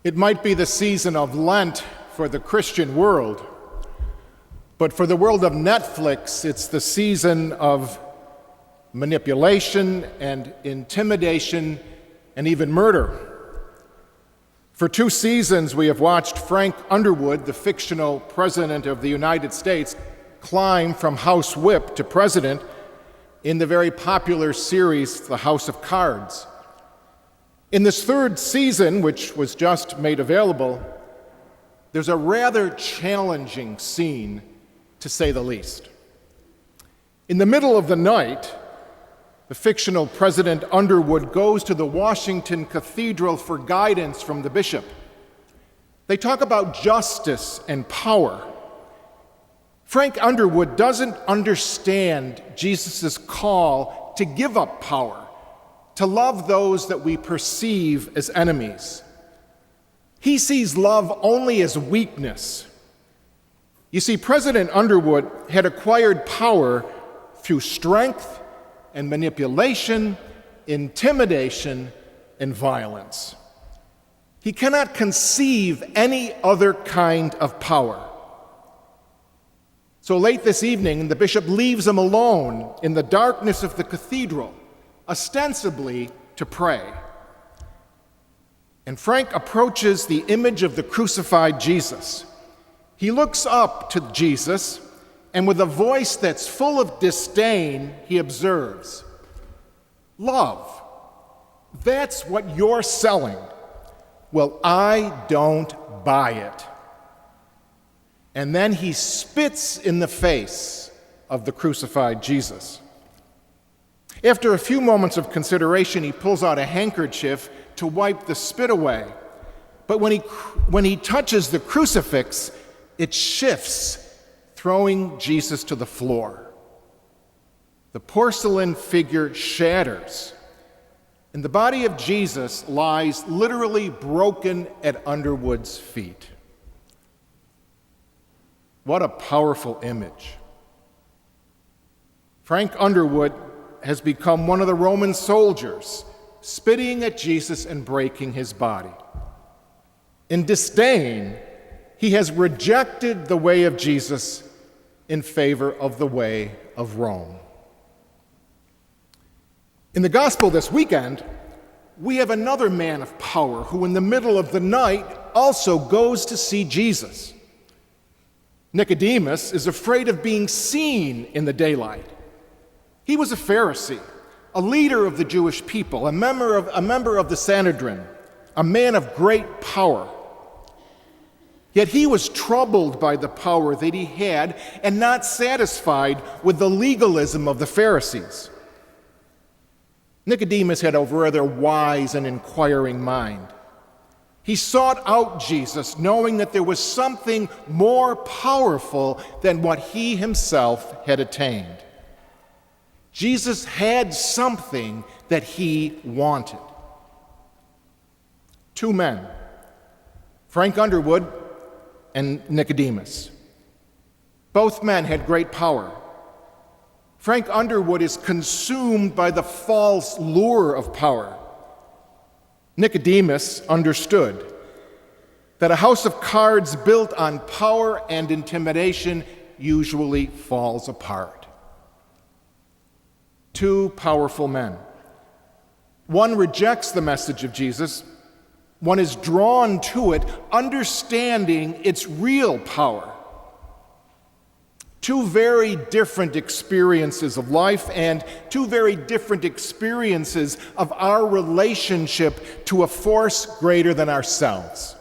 It might be the season of Lent for the Christian world, but for the world of Netflix, it's the season of manipulation and intimidation and even murder. For 2 seasons, we have watched Frank Underwood, the fictional president of the United States, climb from House Whip to president in the very popular series, The House of Cards. In this 3rd season, which was just made available, there's a rather challenging scene, to say the least. In the middle of the night, the fictional President Underwood goes to the Washington Cathedral for guidance from the bishop. They talk about justice and power. Frank Underwood doesn't understand Jesus' call to give up power, to love those that we perceive as enemies. He sees love only as weakness. You see, President Underwood had acquired power through strength and manipulation, intimidation, and violence. He cannot conceive any other kind of power. So late this evening, the bishop leaves him alone in the darkness of the cathedral, ostensibly to pray. And Frank approaches the image of the crucified Jesus. He looks up to Jesus, and with a voice that's full of disdain, he observes, "Love, that's what you're selling. Well, I don't buy it." And then he spits in the face of the crucified Jesus. After a few moments of consideration, he pulls out a handkerchief to wipe the spit away. But when he touches the crucifix, it shifts, throwing Jesus to the floor. The porcelain figure shatters, and the body of Jesus lies literally broken at Underwood's feet. What a powerful image. Frank Underwood has become one of the Roman soldiers, spitting at Jesus and breaking his body. In disdain, he has rejected the way of Jesus in favor of the way of Rome. In the gospel this weekend, we have another man of power who in the middle of the night also goes to see Jesus. Nicodemus is afraid of being seen in the daylight. He was a Pharisee, a leader of the Jewish people, a member of the Sanhedrin, a man of great power. Yet he was troubled by the power that he had and not satisfied with the legalism of the Pharisees. Nicodemus had a rather wise and inquiring mind. He sought out Jesus, knowing that there was something more powerful than what he himself had attained. Jesus had something that he wanted. 2 men, Frank Underwood and Nicodemus. Both men had great power. Frank Underwood is consumed by the false lure of power. Nicodemus understood that a house of cards built on power and intimidation usually falls apart. 2 powerful men. One rejects the message of Jesus. One is drawn to it, understanding its real power. 2 very different experiences of life and 2 very different experiences of our relationship to a force greater than ourselves.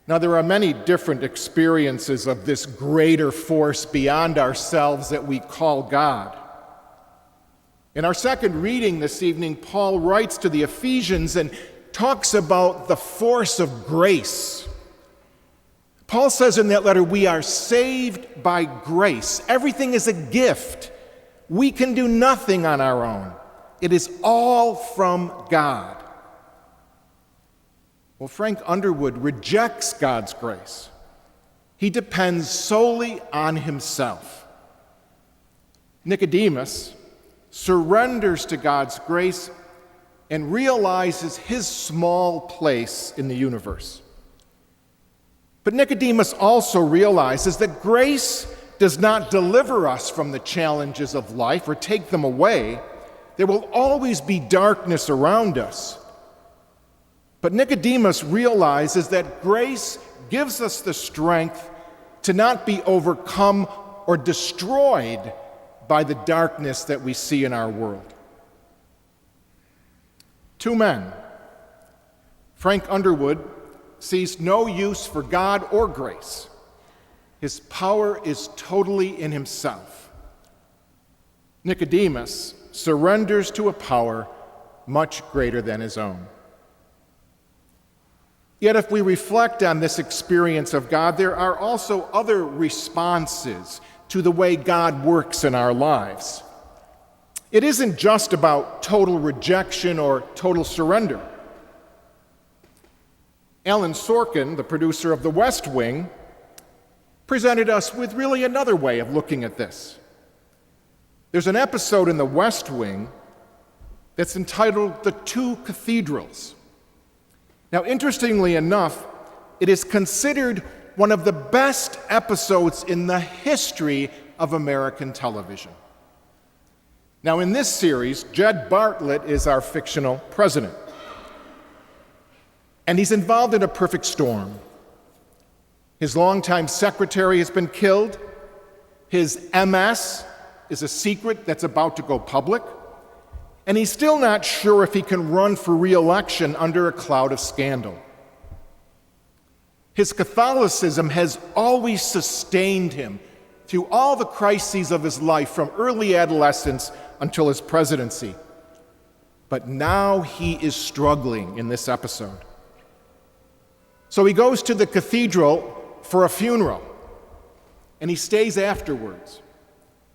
Now, there are many different experiences of this greater force beyond ourselves that we call God. In our second reading this evening, Paul writes to the Ephesians and talks about the force of grace. Paul says in that letter, we are saved by grace. Everything is a gift. We can do nothing on our own. It is all from God. Well, Frank Underwood rejects God's grace. He depends solely on himself. Nicodemus surrenders to God's grace and realizes his small place in the universe. But Nicodemus also realizes that grace does not deliver us from the challenges of life or take them away. There will always be darkness around us. But Nicodemus realizes that grace gives us the strength to not be overcome or destroyed by the darkness that we see in our world. Two men. Frank Underwood sees no use for God or grace. His power is totally in himself. Nicodemus surrenders to a power much greater than his own. Yet if we reflect on this experience of God, there are also other responses to the way God works in our lives. It isn't just about total rejection or total surrender. Alan Sorkin, the producer of The West Wing, presented us with really another way of looking at this. There's an episode in The West Wing that's entitled The Two Cathedrals. Now, interestingly enough, it is considered one of the best episodes in the history of American television. Now, in this series, Jed Bartlett is our fictional president. And he's involved in a perfect storm. His longtime secretary has been killed. His MS is a secret that's about to go public. And he's still not sure if he can run for re-election under a cloud of scandal. His Catholicism has always sustained him through all the crises of his life, from early adolescence until his presidency. But now he is struggling in this episode. So he goes to the cathedral for a funeral, and he stays afterwards.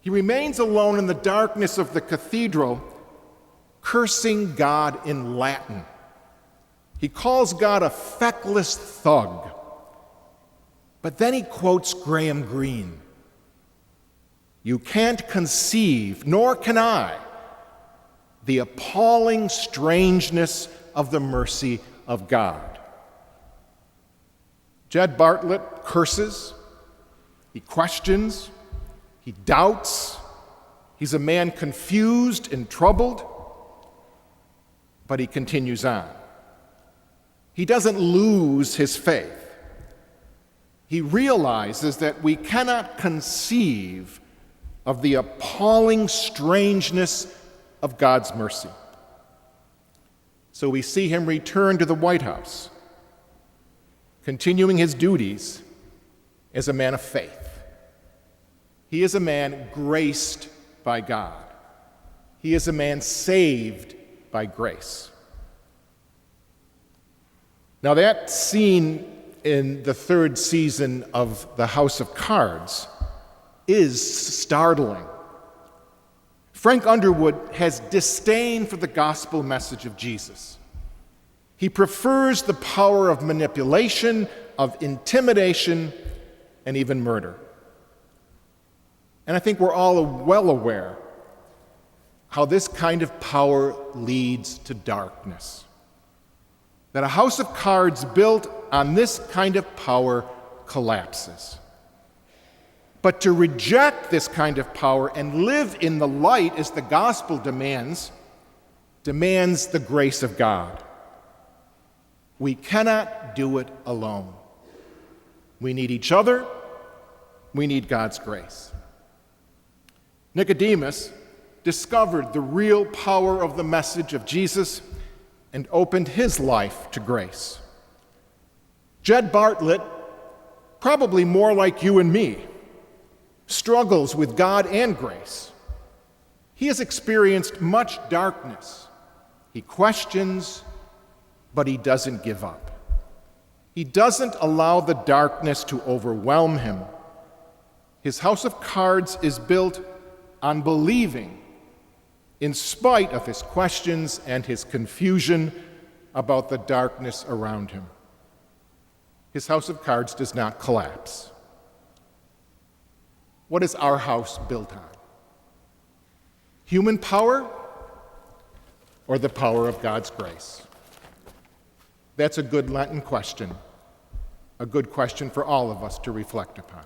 He remains alone in the darkness of the cathedral, cursing God in Latin. He calls God a feckless thug. But then he quotes Graham Greene. "You can't conceive, nor can I, the appalling strangeness of the mercy of God." Jed Bartlett curses, he questions, he doubts. He's a man confused and troubled, but he continues on. He doesn't lose his faith. He realizes that we cannot conceive of the appalling strangeness of God's mercy. So we see him return to the White House, continuing his duties as a man of faith. He is a man graced by God. He is a man saved by grace. Now, that scene in the third season of The House of Cards is startling. Frank Underwood has disdain for the gospel message of Jesus. He prefers the power of manipulation, of intimidation, and even murder. And I think we're all well aware how this kind of power leads to darkness. That a house of cards built on this kind of power collapses. But to reject this kind of power and live in the light as the gospel demands the grace of God. We cannot do it alone. We need each other. We need God's grace. Nicodemus discovered the real power of the message of Jesus and opened his life to grace. Jed Bartlett, probably more like you and me, struggles with God and grace. He has experienced much darkness. He questions, but he doesn't give up. He doesn't allow the darkness to overwhelm him. His house of cards is built on believing, in spite of his questions and his confusion about the darkness around him. His house of cards does not collapse. What is our house built on? Human power or the power of God's grace? That's a good Lenten question, a good question for all of us to reflect upon.